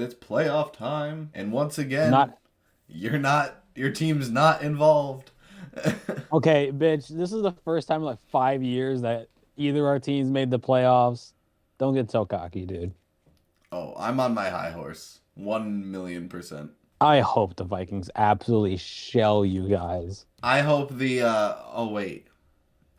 It's playoff time. And once again, Not your team's not involved. okay, bitch. This is the first time in like 5 years that either our teams made the playoffs. Don't get so cocky, dude. Oh, I'm on my high horse. 1,000,000%. I hope the Vikings absolutely shell you guys. I hope oh wait.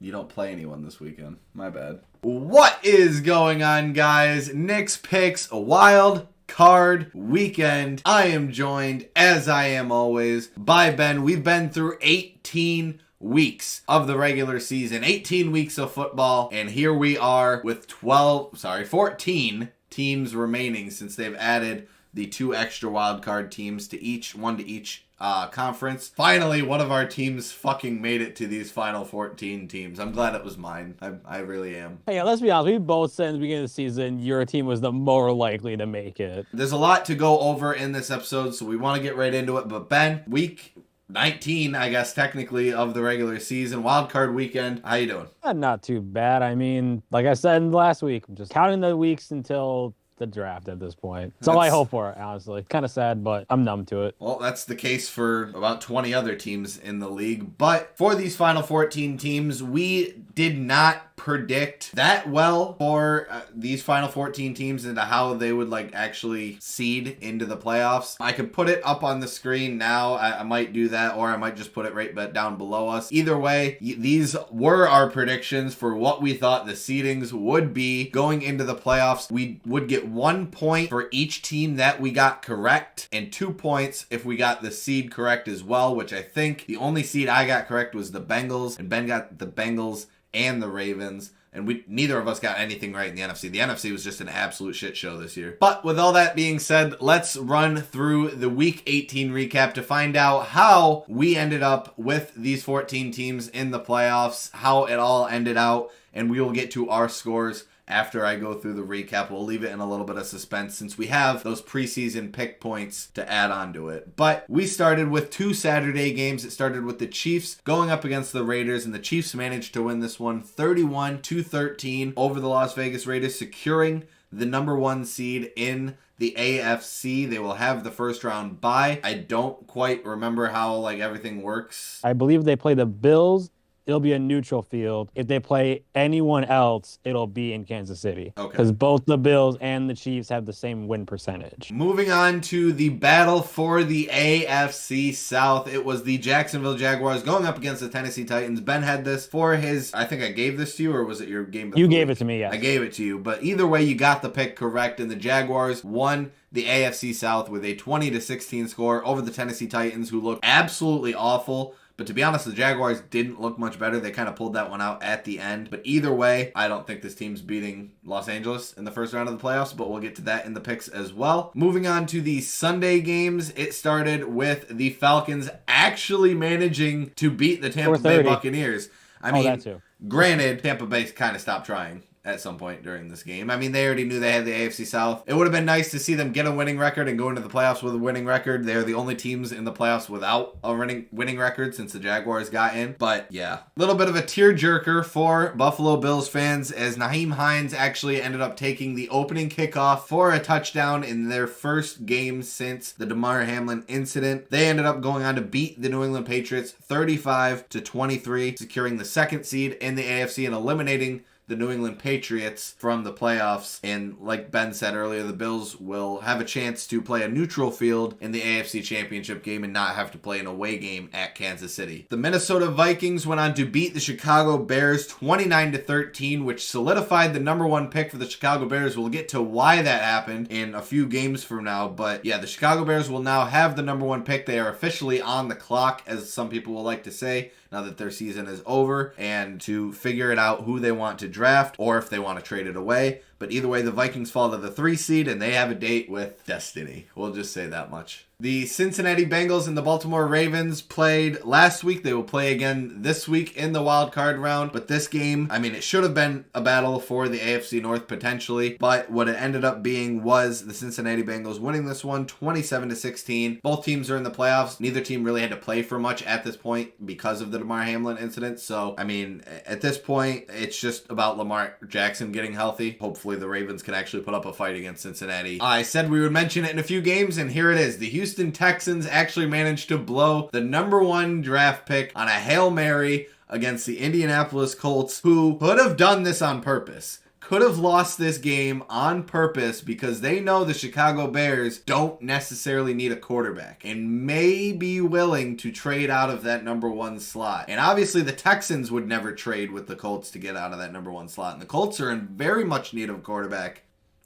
You don't play anyone this weekend. My bad. What is going on, guys? Nick's Picks, a wild card weekend. I am joined, as I am always, by Ben. We've been through 18 weeks of the regular season, 18 weeks of football, and here we are with 14 teams remaining since they've added the 2 extra wild card teams to each, one to each conference. Finally, one of our teams fucking made it to these final 14 teams. I'm glad it was mine. I really am. Hey, let's be honest. We both said in the beginning of the season your team was the more likely to make it. There's a lot to go over in this episode, so we want to get right into it. But Ben, week 19, I guess, technically, of the regular season, wild card weekend. How you doing? Not too bad. I mean, like I said last week, I'm just counting the weeks until the draft at this point. That's all I hope for, honestly. Kind of sad, but I'm numb to it. Well, that's the case for about 20 other teams in the league. But for these final 14 teams, we did not predict that well for these final 14 teams into how they would like actually seed into the playoffs. I could put it up on the screen now. I might do that, or I might just put it right down below us. Either way, these were our predictions for what we thought the seedings would be going into the playoffs. We would get 1 point for each team that we got correct, and 2 points if we got the seed correct as well, which I think the only seed I got correct was the Bengals, and Ben got the Bengals and the Ravens, and neither of us got anything right in the NFC. The NFC was just an absolute shit show this year. But with all that being said, let's run through the Week 18 recap to find out how we ended up with these 14 teams in the playoffs, how it all ended out, and we will get to our scores after I go through the recap. We'll leave it in a little bit of suspense since we have those preseason pick points to add on to it. But we started with 2 Saturday games. It started with the Chiefs going up against the Raiders, and the Chiefs managed to win this one 31-13 over the Las Vegas Raiders, securing the number 1 seed in the AFC. They will have the first round bye. I don't quite remember how like everything works. I believe they play the Bills. It'll be a neutral field. If they play anyone else, it'll be in Kansas City. Okay. Because both the Bills and the Chiefs have the same win percentage. Moving on to the battle for the AFC South. It was the Jacksonville Jaguars going up against the Tennessee Titans. Ben had this for his, I think I gave this to you, or was it your game? You gave it to me, yes. I gave it to you. But either way, you got the pick correct, and the Jaguars won the AFC South with a 20-16 score over the Tennessee Titans, who looked absolutely awful. But to be honest, the Jaguars didn't look much better. They kind of pulled that one out at the end. But either way, I don't think this team's beating Los Angeles in the first round of the playoffs, but we'll get to that in the picks as well. Moving on to the Sunday games, it started with the Falcons actually managing to beat the Tampa Bay Buccaneers. I mean, that too. Granted, Tampa Bay kind of stopped trying at some point during this game. I mean, they already knew they had the AFC South. It would have been nice to see them get a winning record and go into the playoffs with a winning record. They're the only teams in the playoffs without a winning record since the Jaguars got in. But yeah, a little bit of a tearjerker for Buffalo Bills fans as Nyheim Hines actually ended up taking the opening kickoff for a touchdown in their first game since the Damar Hamlin incident. They ended up going on to beat the New England Patriots 35-23, securing the 2nd seed in the AFC and eliminating the New England Patriots from the playoffs. And like Ben said earlier, the Bills will have a chance to play a neutral field in the AFC Championship game and not have to play an away game at Kansas City. The Minnesota Vikings went on to beat the Chicago Bears 29-13, which solidified the number 1 pick for the Chicago Bears. We'll get to why that happened in a few games from now. But yeah, the Chicago Bears will now have the number 1 pick. They are officially on the clock, as some people will like to say, now that their season is over, and to figure it out who they want to draft or if they want to trade it away. But either way, the Vikings fall to the 3 seed and they have a date with destiny. We'll just say that much. The Cincinnati Bengals and the Baltimore Ravens played last week. They will play again this week in the wild card round. But this game, I mean, it should have been a battle for the AFC North potentially. But what it ended up being was the Cincinnati Bengals winning this one 27-16. Both teams are in the playoffs. Neither team really had to play for much at this point because of the Damar Hamlin incident. So, I mean, at this point, it's just about Lamar Jackson getting healthy. Hopefully hopefully the Ravens can actually put up a fight against Cincinnati. I said we would mention it in a few games, and here it is. The Houston Texans actually managed to blow the number 1 draft pick on a Hail Mary against the Indianapolis Colts, who could have done this on purpose. Could have lost this game on purpose because they know the Chicago Bears don't necessarily need a quarterback and may be willing to trade out of that number 1 slot. And obviously the Texans would never trade with the Colts to get out of that number 1 slot. And the Colts are in very much need of a quarterback.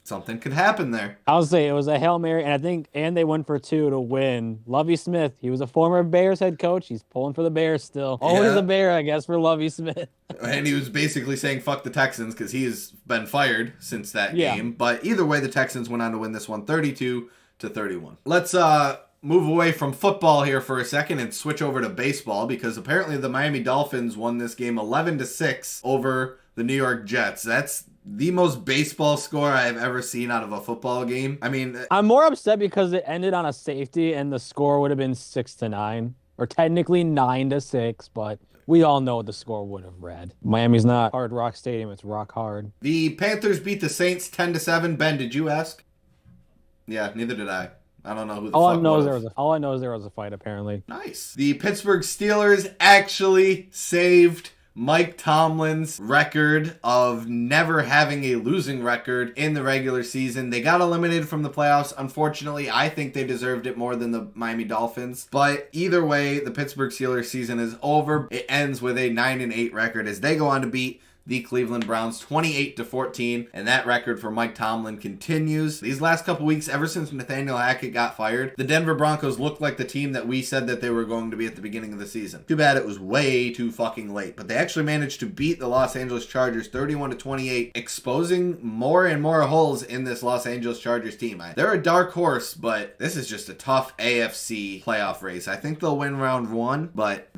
Something could happen there. I would say it was a Hail Mary, and they went for 2 to win. Lovie Smith, he was a former Bears head coach. He's pulling for the Bears still. Always a Bear, I guess, for Lovie Smith. And he was basically saying fuck the Texans because he's been fired since that game. But either way, the Texans went on to win this one 32-31. Let's move away from football here for a second and switch over to baseball, because apparently the Miami Dolphins won this game 11-6 over the New York Jets. That's the most baseball score I've ever seen out of a football game. I mean, I'm more upset because it ended on a safety and the score would have been 6-9, or technically 9-6, but we all know what the score would have read. Miami's not Hard Rock Stadium, it's Rock Hard. The Panthers beat the Saints 10-7. Ben, did you ask? Yeah, neither did I. I don't know who the all fuck I know is there was a fight, apparently. Nice. The Pittsburgh Steelers actually saved Mike Tomlin's record of never having a losing record in the regular season. They got eliminated from the playoffs. Unfortunately, I think they deserved it more than the Miami Dolphins. But either way, the Pittsburgh Steelers season is over. It ends with a 9-8 record as they go on to beat the Cleveland Browns 28-14, and that record for Mike Tomlin continues. These last couple weeks, ever since Nathaniel Hackett got fired, the Denver Broncos looked like the team that we said that they were going to be at the beginning of the season. Too bad it was way too fucking late, but they actually managed to beat the Los Angeles Chargers 31-28, exposing more and more holes in this Los Angeles Chargers team. They're a dark horse, but this is just a tough AFC playoff race. I think they'll win round 1, but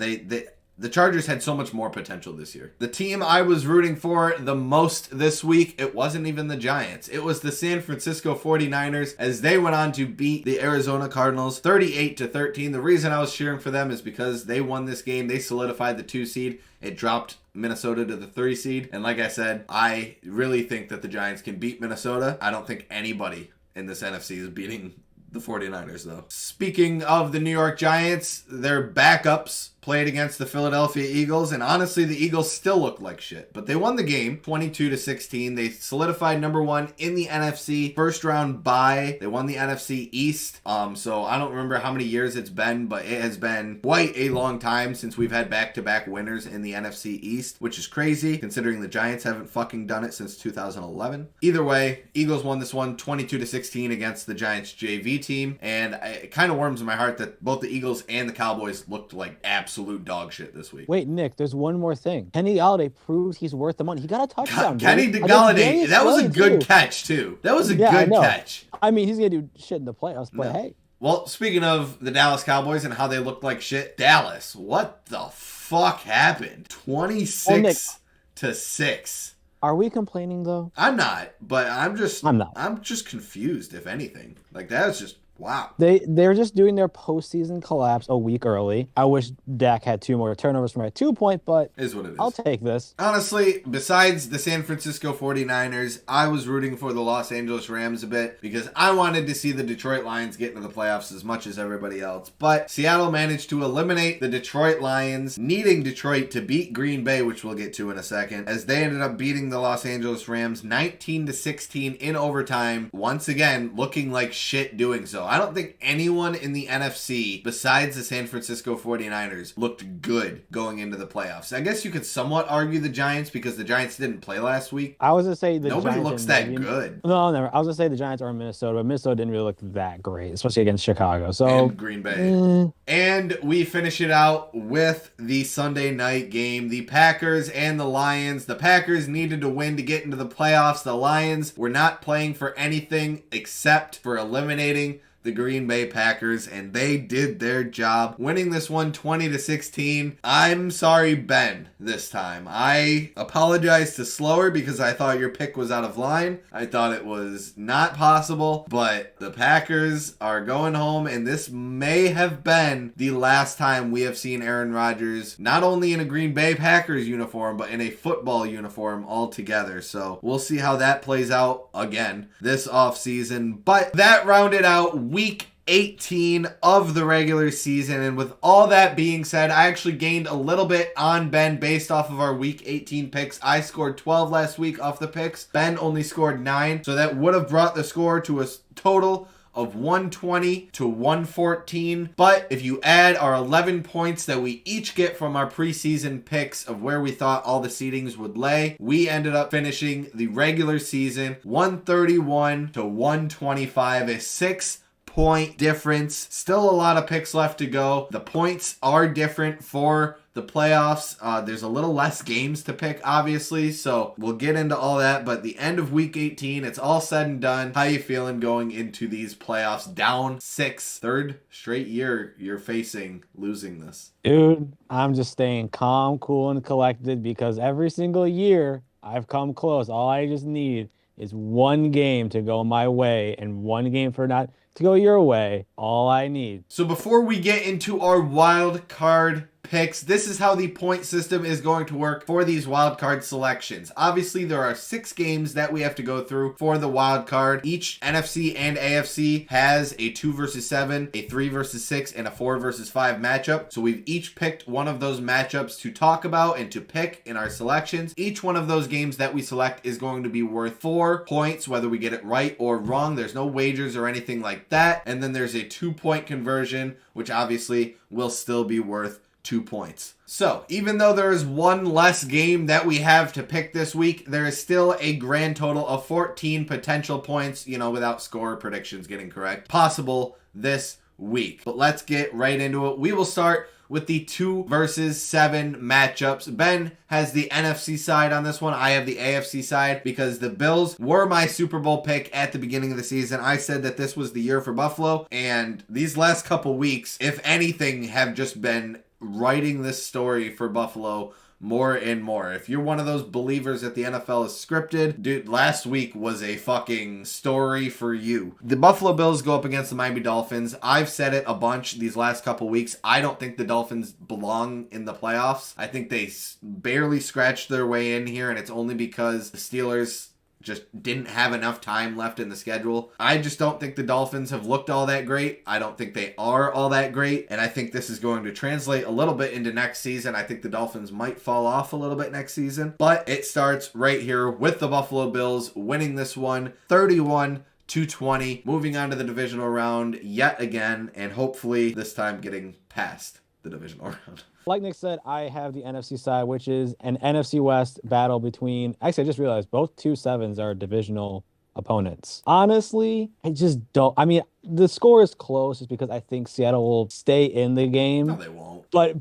the Chargers had so much more potential this year. The team I was rooting for the most this week, it wasn't even the Giants. It was the San Francisco 49ers as they went on to beat the Arizona Cardinals 38-13. The reason I was cheering for them is because they won this game. They solidified the 2 seed. It dropped Minnesota to the 3 seed. And like I said, I really think that the Giants can beat Minnesota. I don't think anybody in this NFC is beating the 49ers, though. Speaking of the New York Giants, their backups played against the Philadelphia Eagles, and honestly, the Eagles still look like shit. But they won the game 22-16. They solidified number 1 in the NFC. First round bye. They won the NFC East. So I don't remember how many years it's been, but it has been quite a long time since we've had back-to-back winners in the NFC East, which is crazy considering the Giants haven't fucking done it since 2011. Either way, Eagles won this one 22-16 against the Giants JV team, and it kind of warms my heart that both the Eagles and the Cowboys looked like absolute dog shit this week. Wait, Nick, there's one more thing. Kenny Golladay proves he's worth the money. He got a touchdown. Kenny Golladay, that was a good catch too. That was a good catch. I mean, he's gonna do shit in the playoffs, but hey. Well, speaking of the Dallas Cowboys and how they looked like shit, Dallas, what the fuck happened? 26-6. Are we complaining though? I'm not, but I'm not. I'm just confused, if anything. Like, that was just wow. They're just doing their postseason collapse a week early. I wish Dak had 2 more turnovers for my 2-point, but is what it is. I'll take this. Honestly, besides the San Francisco 49ers, I was rooting for the Los Angeles Rams a bit because I wanted to see the Detroit Lions get into the playoffs as much as everybody else. But Seattle managed to eliminate the Detroit Lions, needing Detroit to beat Green Bay, which we'll get to in a second, as they ended up beating the Los Angeles Rams 19-16 in overtime, once again looking like shit doing so. I don't think anyone in the NFC besides the San Francisco 49ers looked good going into the playoffs. I guess you could somewhat argue the Giants because the Giants didn't play last week. I was going to say nobody looks that good. No, never. I was going to say the Giants are in Minnesota, but Minnesota didn't really look that great, especially against Chicago. So and Green Bay. And we finish it out with the Sunday night game. The Packers and the Lions. The Packers needed to win to get into the playoffs. The Lions were not playing for anything except for eliminating the Green Bay Packers, and they did their job, winning this one 20-16. I'm sorry, Ben, this time. I apologize to Slower because I thought your pick was out of line. I thought it was not possible, but the Packers are going home, and this may have been the last time we have seen Aaron Rodgers not only in a Green Bay Packers uniform, but in a football uniform altogether. So we'll see how that plays out again this offseason. But that rounded out week 18 of the regular season. And with all that being said, I actually gained a little bit on Ben based off of our week 18 picks. I scored 12 last week off the picks. Ben only scored 9. So that would have brought the score to a total of 120 to 114. But if you add our 11 points that we each get from our preseason picks of where we thought all the seedings would lay, we ended up finishing the regular season 131 to 125, a 6-point difference. Still a lot of picks left to go. The points are different for the playoffs. There's a little less games to pick, obviously, so we'll get into all that. But the end of week 18, it's all said and done. How you feeling going into these playoffs? Down 6, third straight year you're facing losing this. Dude, I'm just staying calm, cool, and collected because every single year I've come close. All I just need is one game to go my way and one game for not to go your way. All I need. So before we get into our wild card picks, this is how the point system is going to work for these wild card selections. Obviously, there are 6 games that we have to go through for the wild card. Each NFC and AFC has a 2 versus 7, a 3 versus 6, and a 4 versus 5 matchup. So we've each picked one of those matchups to talk about and to pick in our selections. Each one of those games that we select is going to be worth 4 points, whether we get it right or wrong. There's no wagers or anything like that. And then there's a 2-point conversion, which obviously will still be worth 2 points. So, even though there is one less game that we have to pick this week, there is still a grand total of 14 potential points, without score predictions getting correct, possible this week. But let's get right into it. We will start with the 2 versus 7 matchups. Ben has the NFC side on this one. I have the AFC side because the Bills were my Super Bowl pick at the beginning of the season. I said that this was the year for Buffalo, and these last couple weeks, if anything, have just been writing this story for Buffalo more and more. If you're one of those believers that the NFL is scripted, dude, last week was a fucking story for you. The Buffalo Bills go up against the Miami Dolphins. I've said it a bunch these last couple weeks. I don't think the Dolphins belong in the playoffs. I think they barely scratched their way in here, and it's only because the Steelers just didn't have enough time left in the schedule. I just don't think the Dolphins have looked all that great. I don't think they are all that great. And I think this is going to translate a little bit into next season. I think the Dolphins might fall off a little bit next season. But it starts right here with the Buffalo Bills winning this one 31-20, moving on to the divisional round yet again, and hopefully this time getting past the divisional round. Like Nick said, I have the NFC side, which is an NFC West battle between... Actually, I just realized both 2-7s are divisional opponents. Honestly, I just don't... I mean, the score is close just because I think Seattle will stay in the game. No, they won't. But,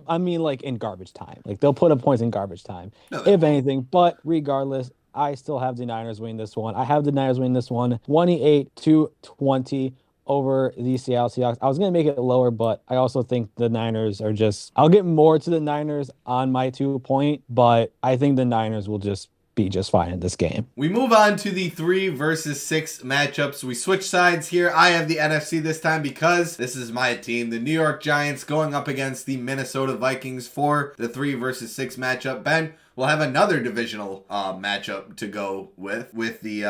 I mean, like, in garbage time. Like, they'll put up points in garbage time, No, if anything. But regardless, I still have the Niners win this one. I have the Niners win this one 28-20. Over the Seattle Seahawks. I was going to make it lower, but I also think the Niners are just... I'll get more to the Niners on my 2-point, but I think the Niners will just be just fine in this game. We move on to the 3 versus 6 matchups. We switch sides here. I have the NFC this time because this is my team. The New York Giants going up against the Minnesota Vikings for the 3 versus 6 matchup. Ben, we'll have another divisional matchup to go with the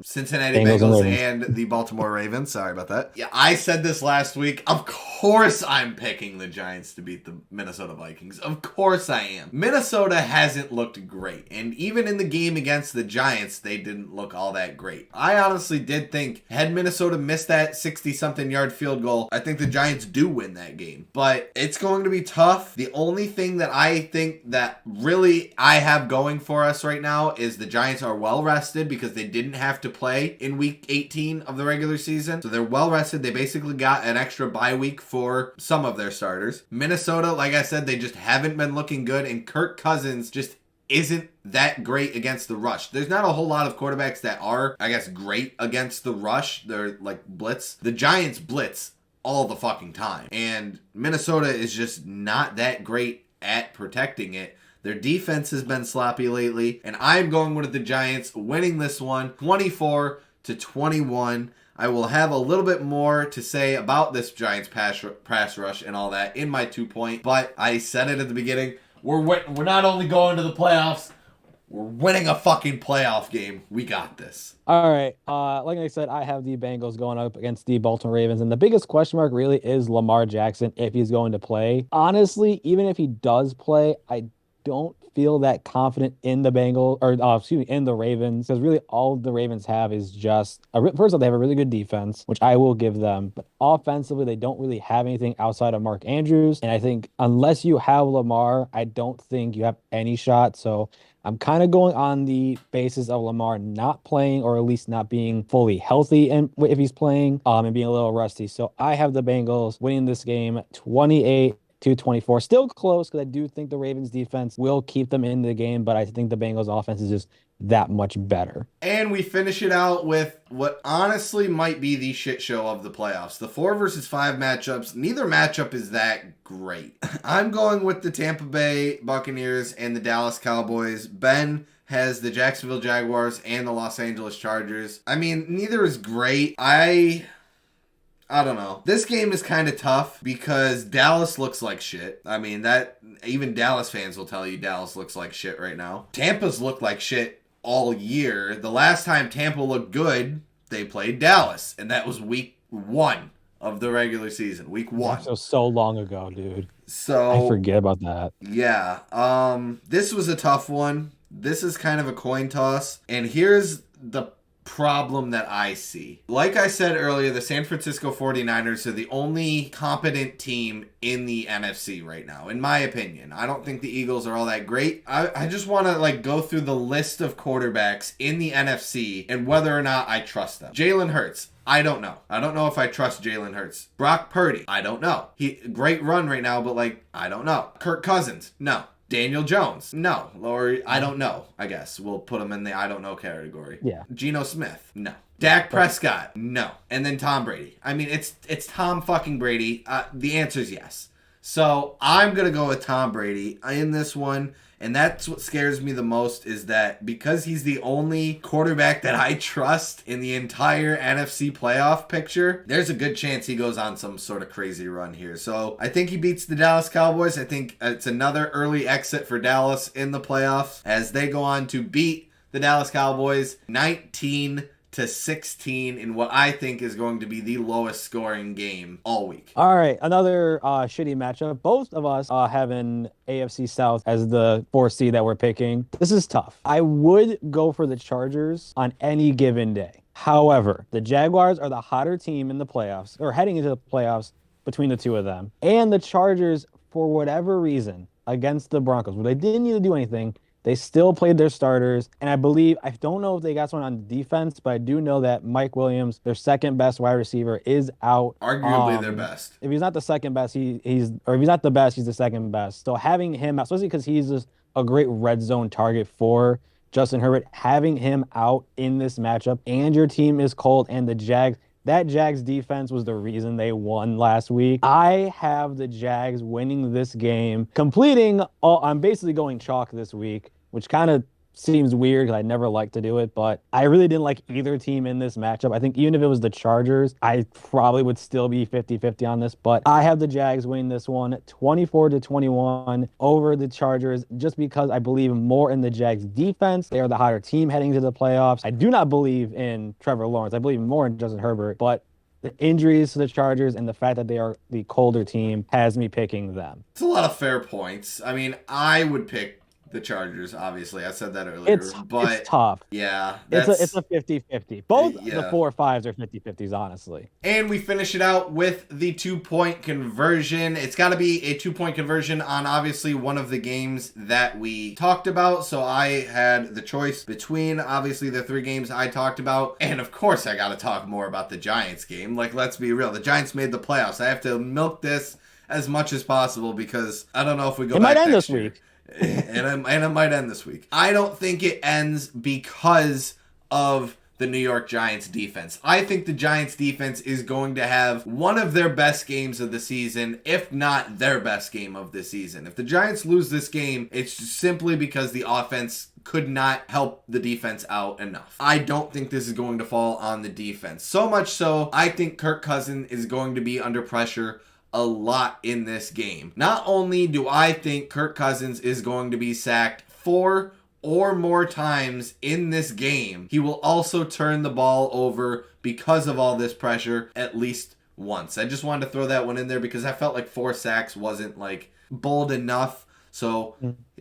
Cincinnati Bengals and the Baltimore Ravens. Sorry about that. Yeah, I said this last week. Of course I'm picking the Giants to beat the Minnesota Vikings. Of course I am. Minnesota hasn't looked great, and even in the game against the Giants, they didn't look all that great. I honestly did think, had Minnesota missed that 60-something yard field goal, I think the Giants do win that game. But it's going to be tough. The only thing that I think that really I have going for us right now is the Giants are well rested because they didn't have to play in week 18 of the regular season. So they're well rested. They basically got an extra bye week for some of their starters. Minnesota, like I said, they just haven't been looking good, and Kirk Cousins just isn't that great against the rush. There's not a whole lot of quarterbacks that are, I guess, great against the rush. They're like blitz. The Giants blitz all the fucking time. And Minnesota is just not that great at protecting it. Their defense has been sloppy lately, and I'm going with the Giants winning this one 24-21. I will have a little bit more to say about this Giants pass rush and all that in my 2 point, but I said it at the beginning. We're not only going to the playoffs, we're winning a fucking playoff game. We got this. All right. Like I said, I have the Bengals going up against the Baltimore Ravens, and the biggest question mark really is Lamar Jackson if he's going to play. Honestly, even if he does play, I don't feel that confident in the Bengals, or in the Ravens, because really all the Ravens have is just first of all, they have a really good defense, which I will give them, but offensively they don't really have anything outside of Mark Andrews, and I think unless you have Lamar, I don't think you have any shot. So I'm kind of going on the basis of Lamar not playing, or at least not being fully healthy, and if he's playing, and being a little rusty. So I have the Bengals winning this game 28-24. Still close, because I do think the Ravens defense will keep them in the game, but I think the Bengals offense is just that much better. And we finish it out with what honestly might be the shit show of the playoffs. The 4 versus 5 matchups. Neither matchup is that great. I'm going with the Tampa Bay Buccaneers and the Dallas Cowboys. Ben has the Jacksonville Jaguars and the Los Angeles Chargers. I mean, neither is great. I don't know. This game is kind of tough because Dallas looks like shit. I mean, that even Dallas fans will tell you Dallas looks like shit right now. Tampa's looked like shit all year. The last time Tampa looked good, they played Dallas, and that was week 1 of the regular season. Week 1. So long ago, dude. So I forget about that. Yeah. This was a tough one. This is kind of a coin toss, and here's the problem that I see. Like I said earlier, the San Francisco 49ers are the only competent team in the NFC right now, in my opinion. I don't think the Eagles are all that great. I just want to go through the list of quarterbacks in the NFC and whether or not I trust them. Jalen Hurts. I don't know. I don't know if I trust Jalen Hurts. Brock Purdy. I don't know. Great run right now, but I don't know. Kirk Cousins. No. Daniel Jones. No. Or I don't know, I guess. We'll put him in the I don't know category. Yeah. Geno Smith. No. Dak Prescott. No. And then Tom Brady. I mean, it's Tom fucking Brady. The answer is yes. So I'm going to go with Tom Brady in this one. And that's what scares me the most, is that because he's the only quarterback that I trust in the entire NFC playoff picture, there's a good chance he goes on some sort of crazy run here. So I think he beats the Dallas Cowboys. I think it's another early exit for Dallas in the playoffs as they go on to beat the Dallas Cowboys 19-16 in what I think is going to be the lowest scoring game all week. All right, another shitty matchup. Both of us have an AFC South as the 4th seed that we're picking. This is tough. I would go for the Chargers on any given day. However, the Jaguars are the hotter team in the playoffs, or heading into the playoffs between the two of them. And the Chargers, for whatever reason, against the Broncos, where they didn't need to do anything, they still played their starters, and I don't know if they got someone on defense, but I do know that Mike Williams, their second best wide receiver, is out. Arguably their best. If he's not the second best, or if he's not the best, he's the second best. So having him out, especially because he's just a great red zone target for Justin Herbert, having him out in this matchup, and your team is cold, and the Jags, that Jags defense was the reason they won last week. I have the Jags winning this game, I'm basically going chalk this week, which kind of seems weird because I never like to do it, but I really didn't like either team in this matchup. I think even if it was the Chargers, I probably would still be 50-50 on this, but I have the Jags winning this one 24-21 over the Chargers, just because I believe more in the Jags defense. They are the hotter team heading to the playoffs. I do not believe in Trevor Lawrence. I believe more in Justin Herbert, but the injuries to the Chargers and the fact that they are the colder team has me picking them. It's a lot of fair points. I mean, I would pick the Chargers, obviously. I said that earlier. It's tough. Yeah. It's a 50-50. Both the 4-5s are 50-50s, honestly. And we finish it out with the 2-point conversion. It's got to be a 2-point conversion on obviously one of the games that we talked about. So I had the choice between obviously the 3 games I talked about. And of course I got to talk more about the Giants game. Let's be real. The Giants made the playoffs. I have to milk this as much as possible because I don't know if we go back next next this year. week. and it might end this week. I don't think it ends because of the New York Giants defense. I think the Giants defense is going to have one of their best games of the season, if not their best game of the season. If the Giants lose this game, it's simply because the offense could not help the defense out enough. I don't think this is going to fall on the defense. So much so, I think Kirk Cousins is going to be under pressure a lot in this game. Not only do I think Kirk Cousins is going to be sacked 4 or more times in this game, he will also turn the ball over because of all this pressure at least once. I just wanted to throw that one in there because I felt like 4 sacks wasn't like bold enough. So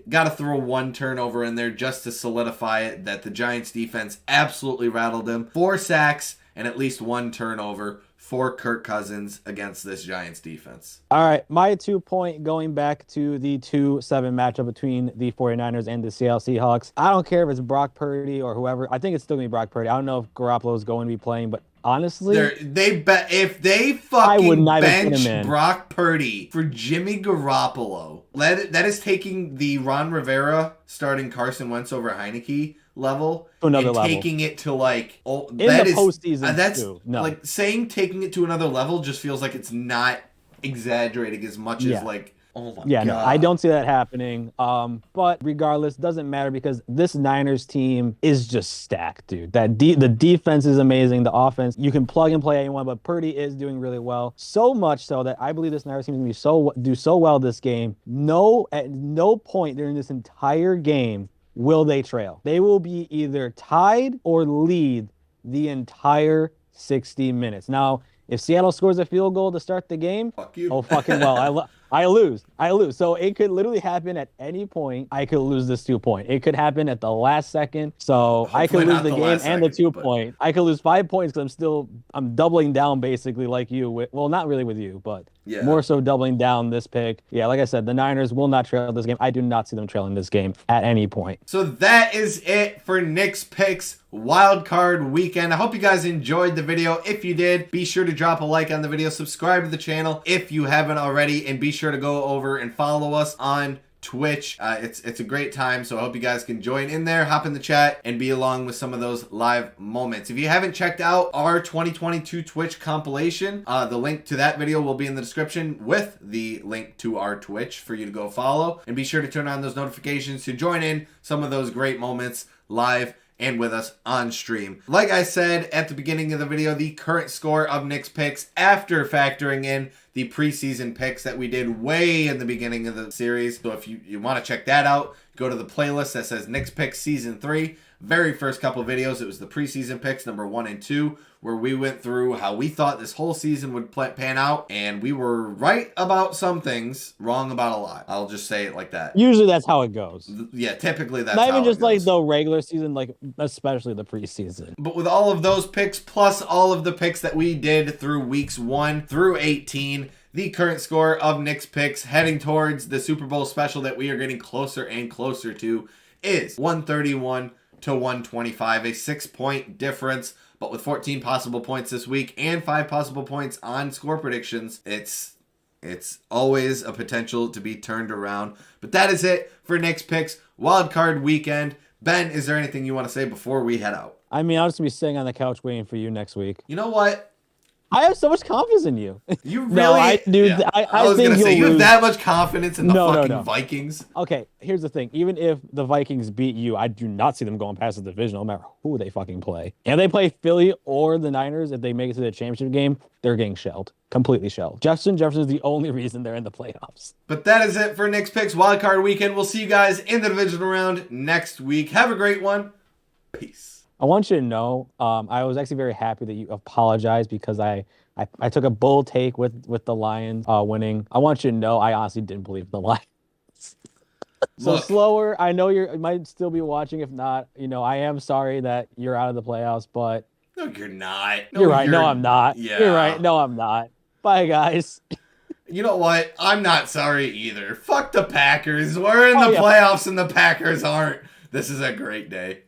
got to throw 1 turnover in there just to solidify it that the Giants defense absolutely rattled them. 4 sacks and at least 1 turnover for Kirk Cousins against this Giants defense. All right, my 2-point going back to the 2-7 matchup between the 49ers and the Seattle Seahawks. I don't care if it's Brock Purdy or whoever. I think it's still going to be Brock Purdy. I don't know if Garoppolo is going to be playing, but honestly, if they fucking bench Brock Purdy for Jimmy Garoppolo, that is taking the Ron Rivera starting Carson Wentz over Heineke level to another level, taking it to like in the postseason. That's like saying taking it to another level just feels like it's not exaggerating as much as like. Oh my God. No, I don't see that happening. But regardless, doesn't matter because this Niners team is just stacked, dude. The defense is amazing. The offense, you can plug and play anyone, but Purdy is doing really well. So much so that I believe this Niners team is going to do so well this game. At no point during this entire game will they trail. They will be either tied or lead the entire 60 minutes. Now, if Seattle scores a field goal to start the game, fuck you. Oh, fucking well. I lose. So it could literally happen at any point. I could lose this 2-point. It could happen at the last second. So hopefully I could lose the game and the 2-point. I could lose 5 points because I'm doubling down basically like you. Well, not really with you, but more so doubling down this pick. Yeah, like I said, the Niners will not trail this game. I do not see them trailing this game at any point. So that is it for Nick's Picks Wild Card Weekend. I hope you guys enjoyed the video. If you did, be sure to drop a like on the video. Subscribe to the channel if you haven't already. And be sure to go over and follow us on Twitch. It's a great time, so I hope you guys can join in there, hop in the chat, and be along with some of those live moments. If you haven't checked out our 2022 Twitch compilation, the link to that video will be in the description with the link to our Twitch for you to go follow. And be sure to turn on those notifications to join in some of those great moments live and with us on stream. Like I said at the beginning of the video, the current score of Nick's Picks after factoring in the preseason picks that we did way in the beginning of the series. So if you want to check that out, go to the playlist that says Nick's Picks Season 3. Very first couple videos, it was the preseason picks, number 1 and 2, where we went through how we thought this whole season would pan out, and we were right about some things, wrong about a lot. I'll just say it like that. Usually that's how it goes. Yeah, typically that's not how even just it goes. Like the regular season, like especially the preseason. But with all of those picks, plus all of the picks that we did through weeks 1 through 18, the current score of Nick's Picks heading towards the Super Bowl special that we are getting closer and closer to is 131 to 125, a 6-point difference. But with 14 possible points this week and 5 possible points on score predictions, it's always a potential to be turned around. But that is it for Nick's Picks Wildcard Weekend. Ben, is there anything you want to say before we head out? I mean, I'll just be sitting on the couch waiting for you next week. You know what? I have so much confidence in you. You really? No, I do. Yeah. I was going to say, you have that much confidence in the fucking Vikings? Okay, here's the thing. Even if the Vikings beat you, I do not see them going past the division, no matter who they fucking play. And they play Philly or the Niners, if they make it to the championship game, they're getting shelled. Completely shelled. Justin Jefferson is the only reason they're in the playoffs. But that is it for Nick's Picks Wildcard Weekend. We'll see you guys in the divisional round next week. Have a great one. Peace. I want you to know, I was actually very happy that you apologized because I took a bold take with the Lions winning. I want you to know I honestly didn't believe in the Lions. So look, slower. I know you might still be watching. If not, I am sorry that you're out of the playoffs, but... No, you're not. No, you're right. No, I'm not. Yeah. You're right. No, I'm not. Bye, guys. You know what? I'm not sorry either. Fuck the Packers. We're in the playoffs and the Packers aren't. This is a great day.